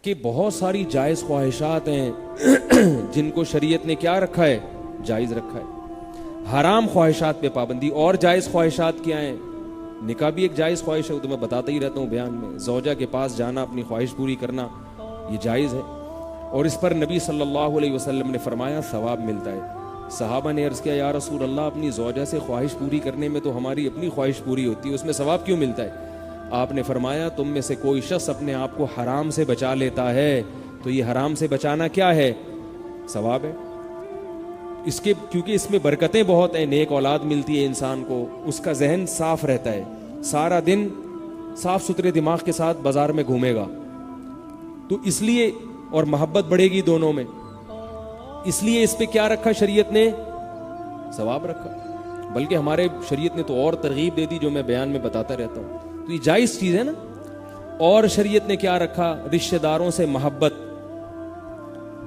کہ بہت ساری جائز خواہشات ہیں جن کو شریعت نے کیا رکھا ہے؟ جائز رکھا ہے. حرام خواہشات پہ پابندی. اور جائز خواہشات کیا ہیں؟ نکاح بھی ایک جائز خواہش ہے، تو میں بتاتا ہی رہتا ہوں بیان میں. زوجہ کے پاس جانا، اپنی خواہش پوری کرنا، یہ جائز ہے، اور اس پر نبی صلی اللہ علیہ وسلم نے فرمایا ثواب ملتا ہے. صحابہ نے عرض کیا یا رسول اللہ، اپنی زوجہ سے خواہش پوری کرنے میں تو ہماری اپنی خواہش پوری ہوتی ہے، اس میں ثواب کیوں ملتا ہے؟ آپ نے فرمایا تم میں سے کوئی شخص اپنے آپ کو حرام سے بچا لیتا ہے تو یہ حرام سے بچانا کیا ہے؟ ثواب ہے. اس کے کیونکہ اس میں برکتیں بہت ہیں، نیک اولاد ملتی ہے انسان کو، اس کا ذہن صاف رہتا ہے، سارا دن صاف ستھرے دماغ کے ساتھ بازار میں گھومے گا، تو اس لیے، اور محبت بڑھے گی دونوں میں، اس لیے اس پہ کیا رکھا شریعت نے؟ ثواب رکھا. بلکہ ہمارے شریعت نے تو اور ترغیب دے دی جو میں بیان میں بتاتا رہتا ہوں. تو یہ جائز چیز ہے نا. اور شریعت نے کیا رکھا؟ رشتہ داروں سے محبت.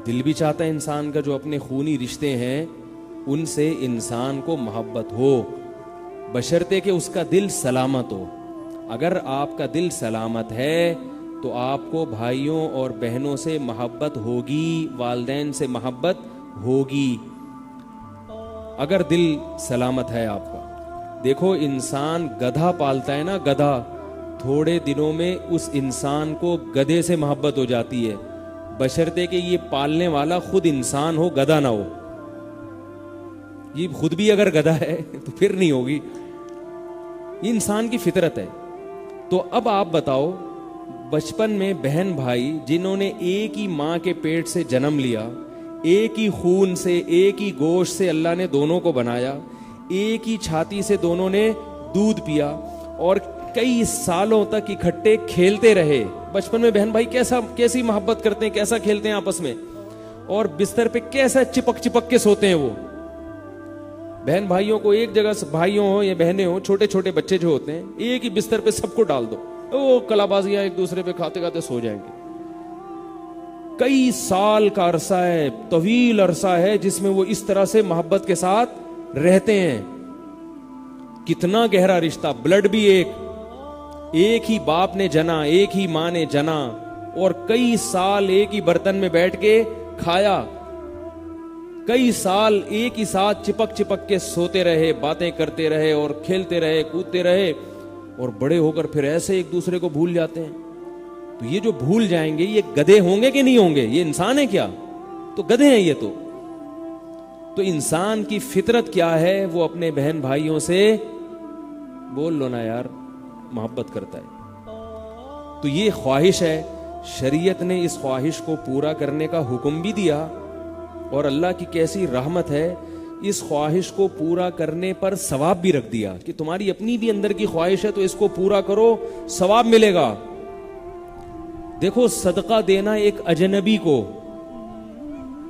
دل بھی چاہتا ہے انسان کا جو اپنے خونی رشتے ہیں ان سے انسان کو محبت ہو، بشرطے کہ اس کا دل سلامت ہو. اگر آپ کا دل سلامت ہے تو آپ کو بھائیوں اور بہنوں سے محبت ہوگی، والدین سے محبت ہوگی، اگر دل سلامت ہے آپ کا. دیکھو انسان گدھا پالتا ہے نا، گدھا، تھوڑے دنوں میں اس انسان کو گدھے سے محبت ہو جاتی ہے، بشرطے کہ یہ پالنے والا خود انسان ہو، گدھا نہ ہو. یہ خود بھی اگر گدھا ہے تو پھر نہیں ہوگی. یہ انسان کی فطرت ہے. تو اب آپ بتاؤ، بچپن میں بہن بھائی جنہوں نے ایک ہی ماں کے پیٹ سے جنم لیا، ایک ہی خون سے، ایک ہی گوشت سے اللہ نے دونوں کو بنایا، ایک ہی چھاتی سے دونوں نے دودھ پیا، اور کئی سالوں تک اکٹھے کھیلتے رہے. بچپن میں بہن بھائی کیسی محبت کرتے ہیں، کیسا کھیلتے ہیں آپس میں، اور بستر پہ کیسا چپک چپک کے سوتے ہیں. وہ بہن بھائیوں کو ایک جگہ، بھائیوں ہو یا بہنیں ہو، چھوٹے چھوٹے بچے جو ہوتے ہیں، ایک ہی بستر پہ سب کو ڈال دو، وہ کلابازیاں ایک دوسرے پہ کھاتے کھاتے سو جائیں گے. کئی سال کا عرصہ ہے، طویل عرصہ ہے جس میں وہ اس طرح سے محبت کے ساتھ رہتے ہیں. کتنا گہرا رشتہ، بلڈ بھی ایک ہی باپ نے جنا، ایک ہی ماں نے جنا، اور کئی سال ایک ہی برتن میں بیٹھ کے کھایا، کئی سال ایک ہی ساتھ چپک چپک کے سوتے رہے، باتیں کرتے رہے اور کھیلتے رہے، کودتے رہے، اور بڑے ہو کر پھر ایسے ایک دوسرے کو بھول جاتے ہیں. تو یہ جو بھول جائیں گے، یہ گدھے ہوں گے کہ نہیں ہوں گے؟ یہ انسان ہے کیا؟ تو گدھے ہیں یہ. تو انسان کی فطرت کیا ہے؟ وہ اپنے بہن بھائیوں سے، بول لو نا یار، محبت کرتا ہے. تو یہ خواہش ہے، شریعت نے اس خواہش کو پورا کرنے کا حکم بھی دیا، اور اللہ کی کیسی رحمت ہے، اس خواہش کو پورا کرنے پر ثواب بھی رکھ دیا کہ تمہاری اپنی بھی اندر کی خواہش ہے تو اس کو پورا کرو، ثواب ملے گا. دیکھو صدقہ دینا ایک اجنبی کو،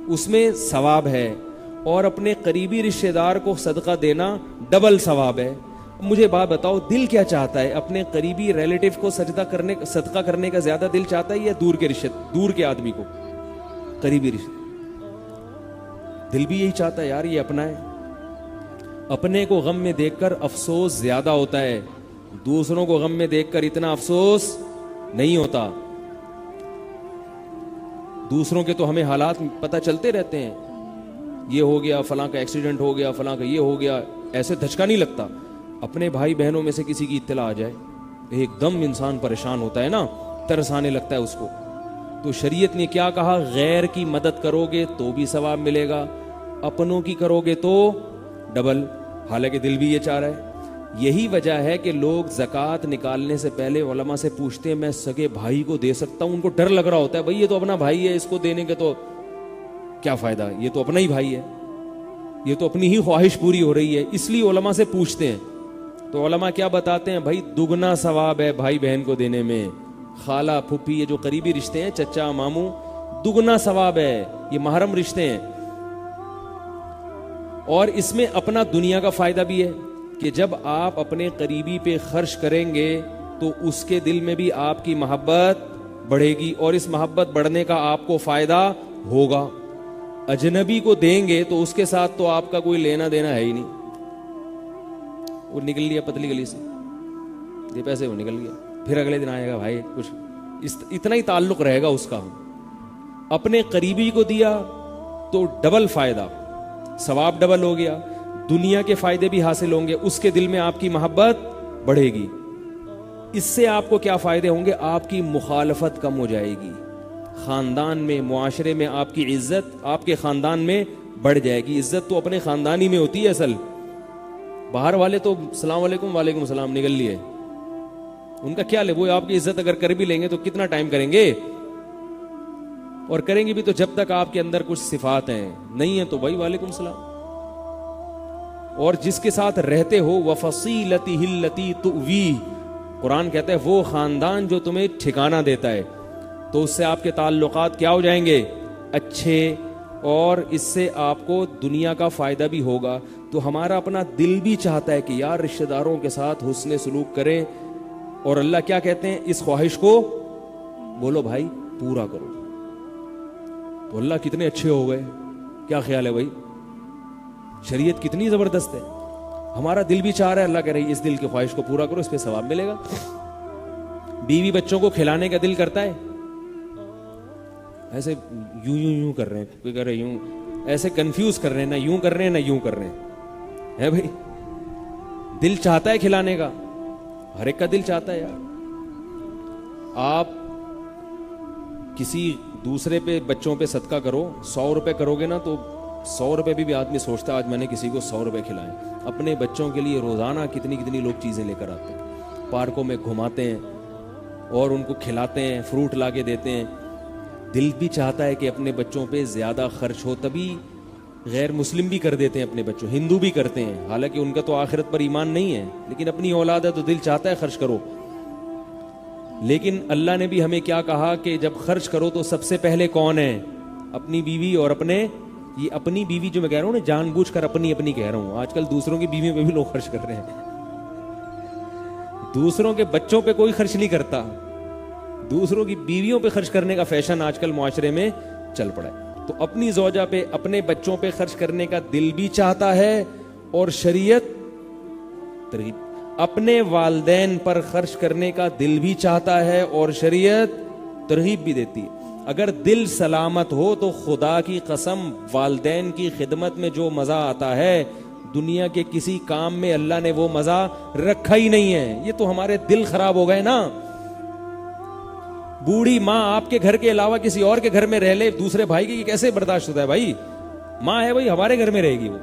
اس میں ثواب ہے، اور اپنے قریبی رشتہ دار کو صدقہ دینا ڈبل ثواب ہے. مجھے بات بتاؤ، دل کیا چاہتا ہے؟ اپنے قریبی ریلیٹو کو صدقہ کرنے کا زیادہ دل چاہتا ہے یا دور کے آدمی کو؟ قریبی رشتہ. دل بھی یہی چاہتا ہے یار، یہ اپنا ہے. اپنے کو غم میں دیکھ کر افسوس زیادہ ہوتا ہے، دوسروں کو غم میں دیکھ کر اتنا افسوس نہیں ہوتا. دوسروں کے تو ہمیں حالات پتہ چلتے رہتے ہیں، یہ ہو گیا، فلاں کا ایکسیڈنٹ ہو گیا، فلاں کا یہ ہو گیا، ایسے دھچکا نہیں لگتا. اپنے بھائی بہنوں میں سے کسی کی اطلاع آ جائے، ایک دم انسان پریشان ہوتا ہے نا، ترس آنے لگتا ہے اس کو. تو شریعت نے کیا کہا؟ غیر کی مدد کرو گے تو بھی ثواب ملے گا، اپنوں کی کرو گے تو ڈبل. حالانکہ دل بھی یہ چاہ رہا ہے. یہی وجہ ہے کہ لوگ زکوٰۃ نکالنے سے پہلے علماء سے پوچھتے ہیں میں سگے بھائی کو دے سکتا ہوں؟ ان کو ڈر لگ رہا ہوتا ہے، بھائی یہ تو اپنا بھائی ہے، اس کو دینے کے تو کیا فائدہ، یہ تو اپنا ہی بھائی ہے، یہ تو اپنی ہی خواہش پوری ہو رہی ہے. اس لیے علماء سے پوچھتے ہیں. تو علماء کیا بتاتے ہیں؟ بھائی دگنا ثواب ہے بھائی بہن کو دینے میں. خالہ پھپھی، یہ جو قریبی رشتے ہیں، چچا ماموں، دگنا ثواب ہے، یہ محرم رشتے ہیں. اور اس میں اپنا دنیا کا فائدہ بھی ہے کہ جب آپ اپنے قریبی پہ خرچ کریں گے تو اس کے دل میں بھی آپ کی محبت بڑھے گی، اور اس محبت بڑھنے کا آپ کو فائدہ ہوگا. اجنبی کو دیں گے تو اس کے ساتھ تو آپ کا کوئی لینا دینا ہے ہی نہیں. وہ نکل لیا پتلی گلی سے، یہ پیسے وہ نکل گیا، پھر اگلے دن آئے گا بھائی کچھ اتنا ہی تعلق رہے گا اس کا. اپنے قریبی کو دیا تو ڈبل فائدہ, ثواب ڈبل ہو گیا, دنیا کے فائدے بھی حاصل ہوں گے, اس کے دل میں آپ کی محبت بڑھے گی. اس سے آپ کو کیا فائدے ہوں گے؟ آپ کی مخالفت کم ہو جائے گی, خاندان میں, معاشرے میں آپ کی عزت آپ کے خاندان میں بڑھ جائے گی. عزت تو اپنے خاندان ہی میں ہوتی ہے اصل. باہر والے تو السلام علیکم وعلیکم السلام نکل لیے, ان کا کیا لے, وہ آپ کی عزت اگر کر بھی لیں گے تو کتنا ٹائم کریں گے, اور کریں گے بھی تو جب تک آپ کے اندر کچھ صفات ہیں, نہیں ہیں تو بھائی وعلیکم السلام. اور جس کے ساتھ رہتے ہو وَفَصِيلَتِهِ الَّتِي تُؤْوِيهِ, قرآن کہتا ہے وہ خاندان جو تمہیں ٹھکانہ دیتا ہے, تو اس سے آپ کے تعلقات کیا ہو جائیں گے؟ اچھے, اور اس سے آپ کو دنیا کا فائدہ بھی ہوگا. تو ہمارا اپنا دل بھی چاہتا ہے کہ یار رشتہ داروں کے ساتھ حسن سلوک کریں, اور اللہ کیا کہتے ہیں؟ اس خواہش کو بولو بھائی پورا کرو. تو اللہ کتنے اچھے ہو گئے, کیا خیال ہے بھائی؟ شریعت کتنی زبردست ہے. ہمارا دل بھی چاہ رہا ہے, اللہ کہہ رہی ہے اس دل کی خواہش کو پورا کرو, اس پہ ثواب ملے گا. بیوی بچوں کو کھلانے کا دل کرتا ہے, ایسے یوں یوں یوں کر رہے ہیں, کوئی کہہ رہے یوں, ایسے کنفیوز کر رہے ہیں, نہ یوں کر رہے ہیں نہ یوں کر رہے ہیں, ہے بھائی؟ دل چاہتا ہے کھلانے کا, ہر ایک کا دل چاہتا ہے یار. آپ کسی دوسرے پہ بچوں پہ صدقہ کرو, 100 روپے کرو گے نا تو 100 روپے بھی آدمی سوچتا ہے آج میں نے کسی کو 100 روپے کھلائیں. اپنے بچوں کے لیے روزانہ کتنی لوگ چیزیں لے کر آتے ہیں, پارکوں میں گھماتے ہیں اور ان کو کھلاتے ہیں, فروٹ لا کے دیتے ہیں. دل بھی چاہتا ہے کہ اپنے بچوں پہ زیادہ خرچ ہو, تبھی غیر مسلم بھی کر دیتے ہیں اپنے بچوں, ہندو بھی کرتے ہیں, حالانکہ ان کا تو آخرت پر ایمان نہیں ہے, لیکن اپنی اولاد ہے تو دل چاہتا ہے خرچ کرو. لیکن اللہ نے بھی ہمیں کیا کہا کہ جب خرچ کرو تو سب سے پہلے کون ہے؟ اپنی بیوی. اور یہ اپنی بیوی جو میں کہہ رہا ہوں نا, جان بوجھ کر اپنی کہہ رہا ہوں. آج کل دوسروں کی بیویوں پہ بھی لوگ خرچ کر رہے ہیں, دوسروں کے بچوں پہ کوئی خرچ نہیں کرتا, دوسروں کی بیویوں پہ خرچ کرنے کا فیشن آج کل معاشرے میں چل پڑا ہے. تو اپنی زوجہ پہ, اپنے بچوں پہ خرچ کرنے کا دل بھی چاہتا ہے, اور شریعت ترغیب. اپنے والدین پر خرچ کرنے کا دل بھی چاہتا ہے, اور شریعت ترغیب بھی دیتی ہے. اگر دل سلامت ہو تو خدا کی قسم والدین کی خدمت میں جو مزہ آتا ہے, دنیا کے کسی کام میں اللہ نے وہ مزہ رکھا ہی نہیں ہے. یہ تو ہمارے دل خراب ہو گئے نا. بوڑھی ماں آپ کے گھر کے علاوہ کسی اور کے گھر میں رہ لے, دوسرے بھائی کی, یہ کیسے برداشت ہوتا ہے بھائی؟ ماں ہے بھائی, ہمارے گھر میں رہے گی وہ,